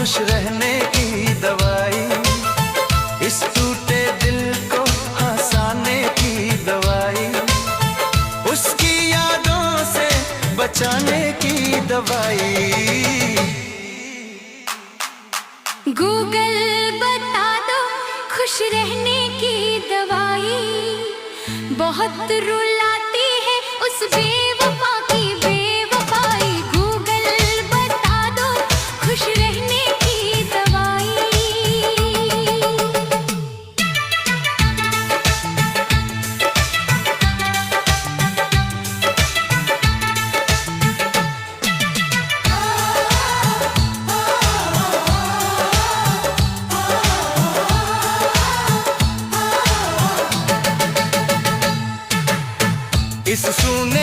खुश रहने की दवाई, इस टूटे दिल को हंसाने की दवाई, उसकी यादों से बचाने की दवाई। गूगल बता दो खुश रहने की दवाई, बहुत रुलाती है उस बेवफा की बेवफाई। गूगल बता दो खुश रहने की दवाई। इस सूने